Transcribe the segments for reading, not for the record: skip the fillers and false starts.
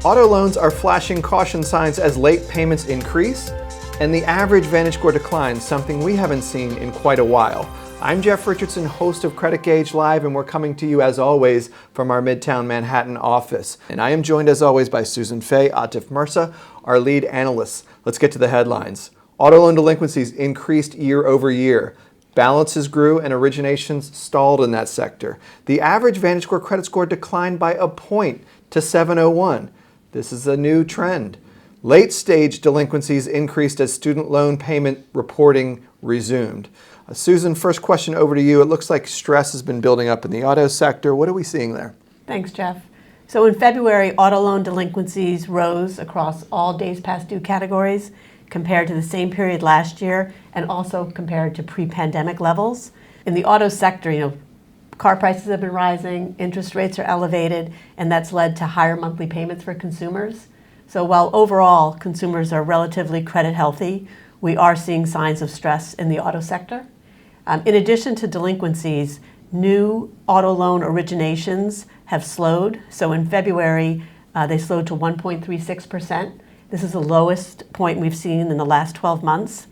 Auto loans are flashing caution signs as late payments increase, and the average VantageScore declines, something we haven't seen in quite a while. I'm Jeff Richardson, host of Credit Gauge Live, and we're coming to you as always from our Midtown Manhattan office. And I am joined as always by Susan Fay, Atif Mirza, our lead analysts. Let's get to the headlines. Auto loan delinquencies increased year over year. Balances grew and originations stalled in that sector. The average VantageScore credit score declined by a point to 701. This is a new trend. Late-stage delinquencies increased as student loan payment reporting resumed. Susan, first question over to you. It looks like stress has been building up in the auto sector. What are we seeing there? Thanks, Jeff. So in February, auto loan delinquencies rose across all days past due categories compared to the same period last year and also compared to pre-pandemic levels. In the auto sector, car prices have been rising, interest rates are elevated, and that's led to higher monthly payments for consumers. So while overall consumers are relatively credit healthy, we are seeing signs of stress in the auto sector. In addition to delinquencies, new auto loan originations have slowed. So in February, they slowed to 1.36%. This is the lowest point we've seen in the last 12 months.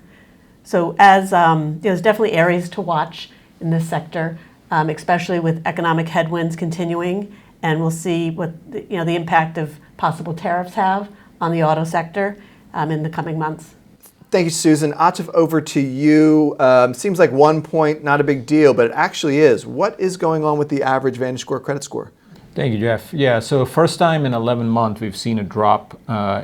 So there's definitely areas to watch in this sector, especially with economic headwinds continuing, and we'll see what the impact of possible tariffs have on the auto sector in the coming months. Thank you, Susan. Atif, over to you. Seems like 1 point, not a big deal, but it actually is. What is going on with the average VantageScore credit score? Thank you, Jeff. Yeah, so first time in 11 months, we've seen a drop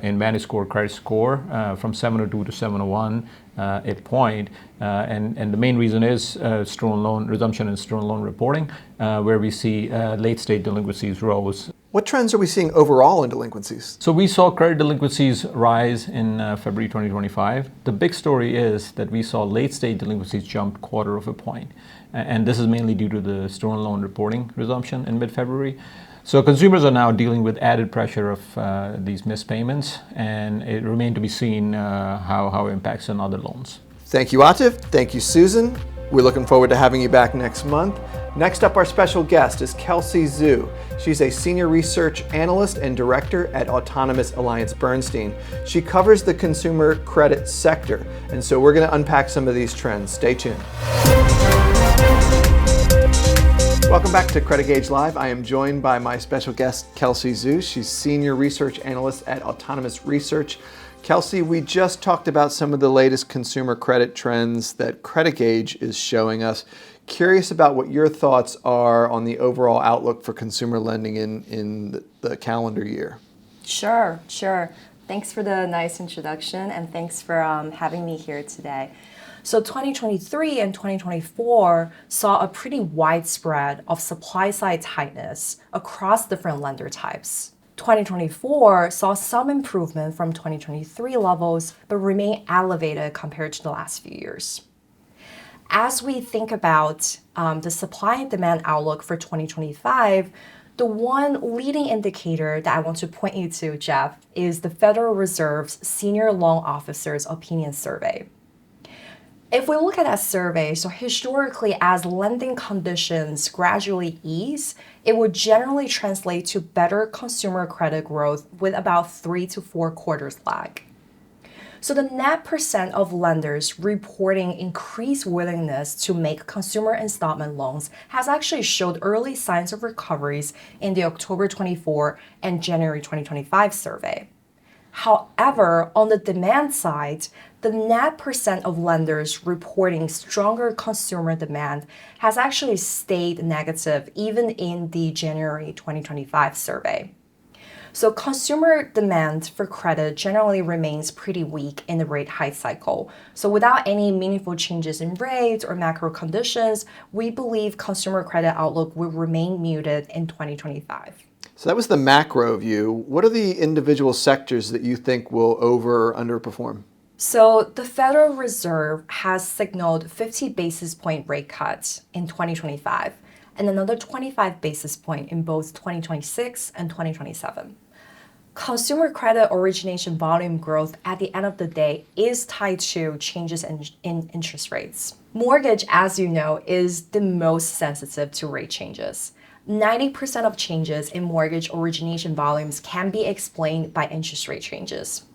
in VantageScore credit score from 702 to 701, a point. And the main reason is student loan resumption and student loan reporting, where we see late-stage delinquencies rose. What trends are we seeing overall in delinquencies? So we saw credit delinquencies rise in February 2025. The big story is that we saw late-stage delinquencies jump 1/4 point. And this is mainly due to the student loan reporting resumption in mid-February. So consumers are now dealing with added pressure of these missed payments, and it remains to be seen how it impacts on other loans. Thank you, Atif. Thank you, Susan. We're looking forward to having you back next month. Next up, our special guest is Kelsey Zhu. She's a Senior Research Analyst and Director at Autonomous Alliance Bernstein. She covers the consumer credit sector, and so we're going to unpack some of these trends. Stay tuned. Welcome back to Credit Gauge Live. I am joined by my special guest, Kelsey Zhu. She's Senior Research Analyst at Autonomous Research. Kelsey, we just talked about some of the latest consumer credit trends that Credit Gauge is showing us. Curious about what your thoughts are on the overall outlook for consumer lending in the calendar year. Sure. Thanks for the nice introduction, and thanks for having me here today. So 2023 and 2024 saw a pretty widespread of supply-side tightness across different lender types. 2024 saw some improvement from 2023 levels, but remained elevated compared to the last few years. As we think about the supply and demand outlook for 2025, the one leading indicator that I want to point you to, Jeff, is the Federal Reserve's Senior Loan Officers Opinion Survey. If we look at that survey, so historically, as lending conditions gradually ease, it would generally translate to better consumer credit growth with about 3 to 4 quarters lag. So the net percent of lenders reporting increased willingness to make consumer installment loans has actually showed early signs of recoveries in the October 24 and January 2025 survey. However, on the demand side, the net percent of lenders reporting stronger consumer demand has actually stayed negative even in the January 2025 survey. So consumer demand for credit generally remains pretty weak in the rate hike cycle. So without any meaningful changes in rates or macro conditions, we believe consumer credit outlook will remain muted in 2025. So that was the macro view. What are the individual sectors that you think will over or underperform? So the Federal Reserve has signaled 50 basis point rate cuts in 2025 and another 25 basis point in both 2026 and 2027. Consumer credit origination volume growth at the end of the day is tied to changes in interest rates. Mortgage, as you know, is the most sensitive to rate changes. 90% of changes in mortgage origination volumes can be explained by interest rate changes.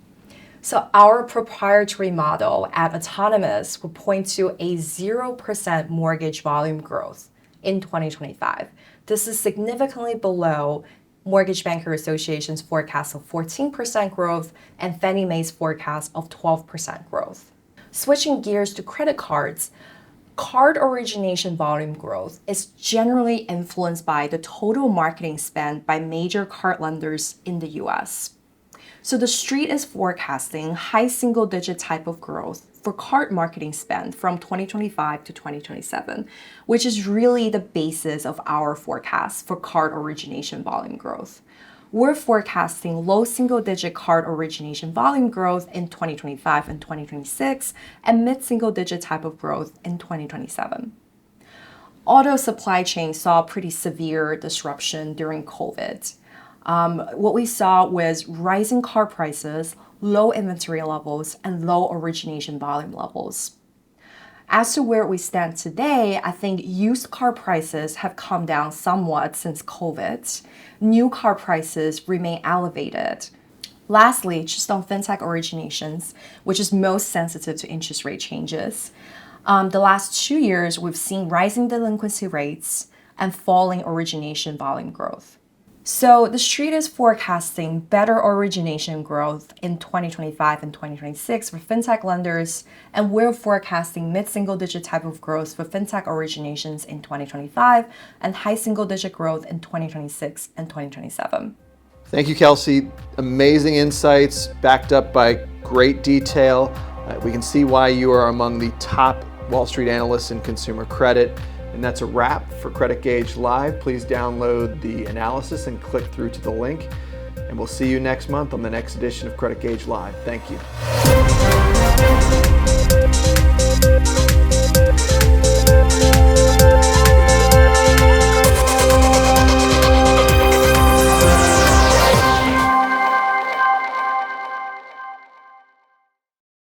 So our proprietary model at Autonomous will point to a 0% mortgage volume growth in 2025. This is significantly below Mortgage Banker Association's forecast of 14% growth and Fannie Mae's forecast of 12% growth. Switching gears to credit cards, card origination volume growth is generally influenced by the total marketing spend by major card lenders in the US. So the street is forecasting high single-digit type of growth for card marketing spend from 2025 to 2027, which is really the basis of our forecast for card origination volume growth. We're forecasting low single-digit card origination volume growth in 2025 and 2026, and mid-single-digit type of growth in 2027. Auto supply chain saw pretty severe disruption during COVID. What we saw was rising car prices, low inventory levels, and low origination volume levels. As to where we stand today, I think used car prices have come down somewhat since COVID. New car prices remain elevated. Lastly, just on fintech originations, which is most sensitive to interest rate changes. The last 2 years, we've seen rising delinquency rates and falling origination volume growth. So the street is forecasting better origination growth in 2025 and 2026 for fintech lenders, and we're forecasting mid-single-digit type of growth for fintech originations in 2025 and high single-digit growth in 2026 and 2027. Thank you, Kelsey. Amazing insights backed up by great detail. We can see why you are among the top Wall Street analysts in consumer credit. And that's a wrap for Credit Gauge Live. Please download the analysis and click through to the link. And we'll see you next month on the next edition of Credit Gauge Live. Thank you.